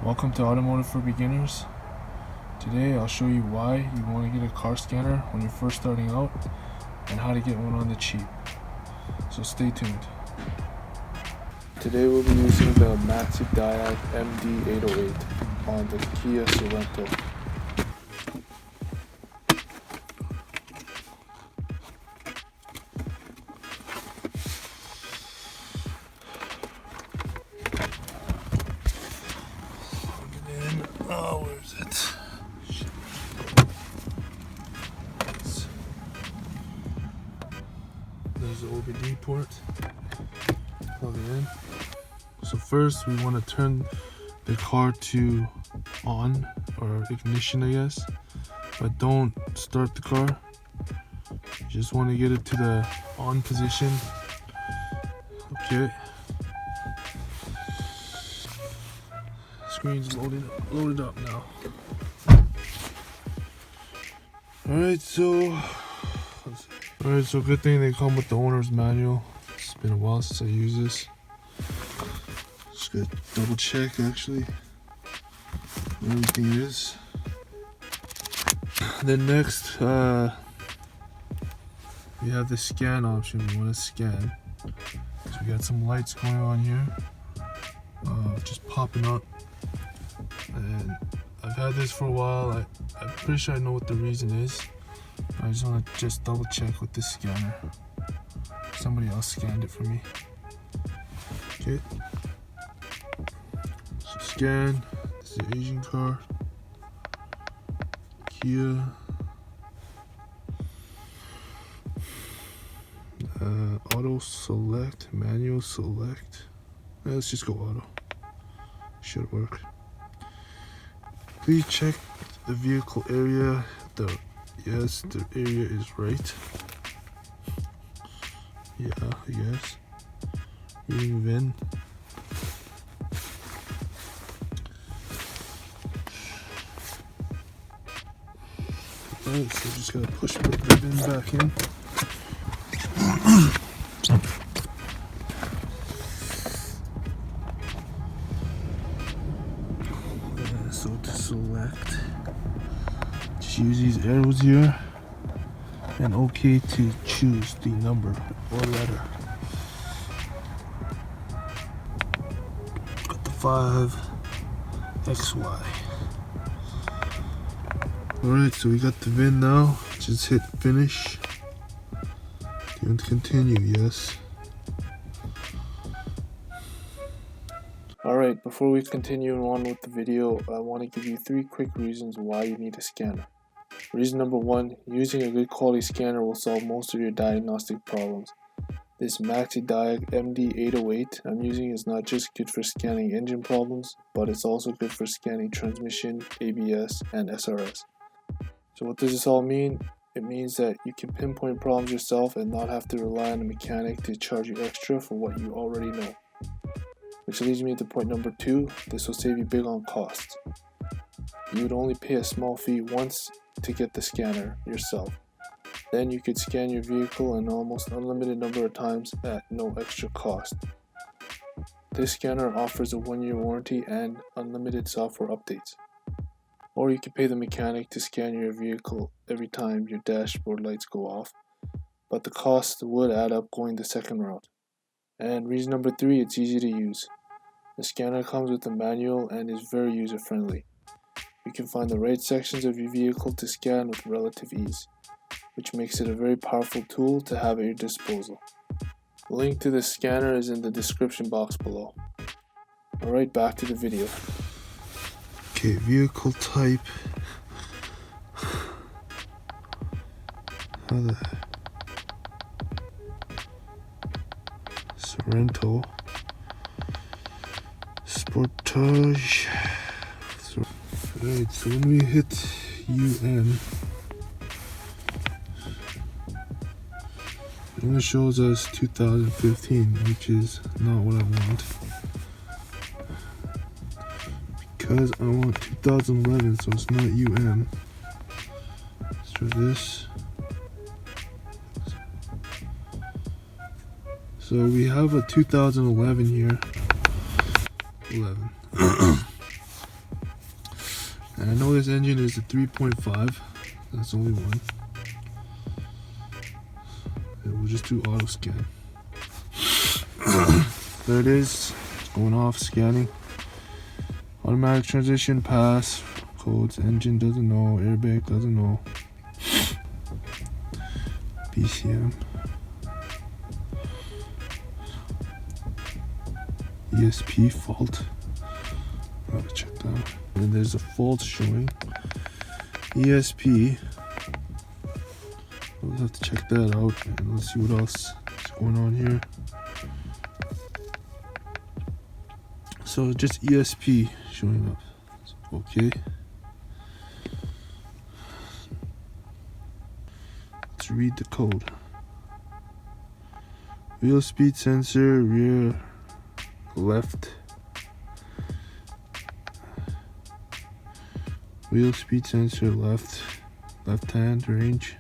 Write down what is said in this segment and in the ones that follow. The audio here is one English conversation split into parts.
Welcome to Automotive for Beginners. Today I'll show you why you want to get a car scanner when you're first starting out and how to get one on the cheap. So stay tuned. Today we'll be using the MaxiDiag MD808 on the Kia Sorento. Oh, where is it? Shit. There's the OBDII port. Plug it in. So first we want to turn the car to on, or ignition I guess. But don't start the car. You just want to get it to the on position. Okay. Screen's loaded up now. Alright, so good thing they come with the owner's manual. It's been a while since I used this. Just gotta double check actually everything is. Then next we have the scan option. We want to scan. So we got some lights going on here, just popping up. And I've had this for a while. I'm pretty sure I know what the reason is. I just want to double check with this scanner. Somebody else scanned it for me. Okay. So scan. This is an Asian car. Kia. Auto select, manual select. Let's just go auto. Should work. Please check the vehicle area. Yes, the area is right. Yeah, I guess. Reading VIN. Alright, so just gotta push the VIN back in. So to select, just use these arrows here, and OK to choose the number or letter. Got the 5XY. Alright, so we got the VIN now. Just hit finish. Do you want to continue? Yes. Alright, before we continue on with the video, I want to give you 3 quick reasons why you need a scanner. Reason number 1, using a good quality scanner will solve most of your diagnostic problems. This MaxiDaig MD808 I'm using is not just good for scanning engine problems, but it's also good for scanning transmission, ABS, and SRS. So what does this all mean? It means that you can pinpoint problems yourself and not have to rely on a mechanic to charge you extra for what you already know. Which leads me to point number 2, this will save you big on costs. You would only pay a small fee once to get the scanner yourself. Then you could scan your vehicle an almost unlimited number of times at no extra cost. This scanner offers a 1-year warranty and unlimited software updates. Or you could pay the mechanic to scan your vehicle every time your dashboard lights go off, but the cost would add up going the second route. And reason number 3, it's easy to use. The scanner comes with a manual and is very user friendly. You can find the right sections of your vehicle to scan with relative ease, which makes it a very powerful tool to have at your disposal. The link to the scanner is in the description box below. Alright, back to the video. Okay, vehicle type. Sorento. Sportage. Alright, so when we hit UN, it only shows us 2015, which is not what I want. Because I want 2011, so it's not UN. Let's try this. So we have a 2011 here. 11. And I know this engine is a 3.5. That's only one. And we'll just do auto scan. There it is. It's going off, scanning. Automatic transmission pass. Codes. Engine doesn't know. Airbag doesn't know. BCM. ESP fault. Gotta check that out. And there's a fault showing. ESP. We'll have to check that out. And let's see what else is going on here. So just ESP showing up. Okay. Let's read the code. Wheel speed sensor, rear left. Wheel speed sensor left hand range.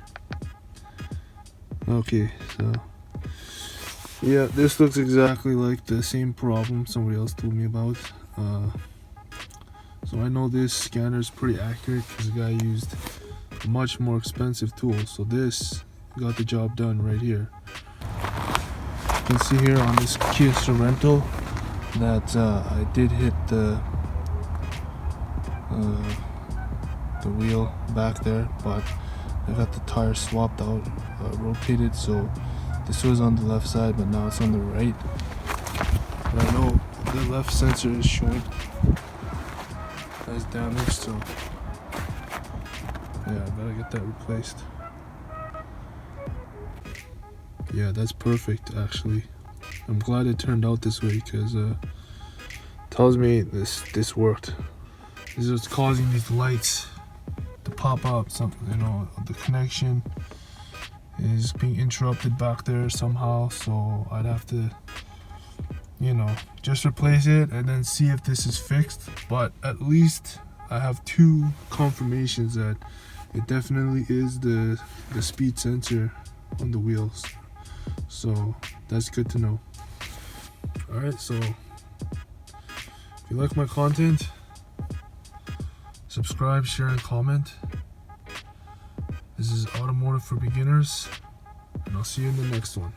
Okay, so yeah, this looks exactly like the same problem somebody else told me about. So I know this scanner is pretty accurate because the guy used a much more expensive tool. So this got the job done right here. You can see here on this Kia Sorento that I did hit the wheel back there, but I got the tire swapped out, rotated, so this was on the left side, but now it's on the right. But I know the left sensor is showing as damaged, so yeah, I better get that replaced. Yeah, that's perfect actually. I'm glad it turned out this way because tells me this worked. This is what's causing these lights to pop up. Something, you know, the connection is being interrupted back there somehow, so I'd have to, you know, just replace it and then see if this is fixed. But at least I have two confirmations that it definitely is the speed sensor on the wheels, so that's good to know. Alright, so if you like my content, subscribe, share, and comment. This is Automotive for Beginners, and I'll see you in the next one.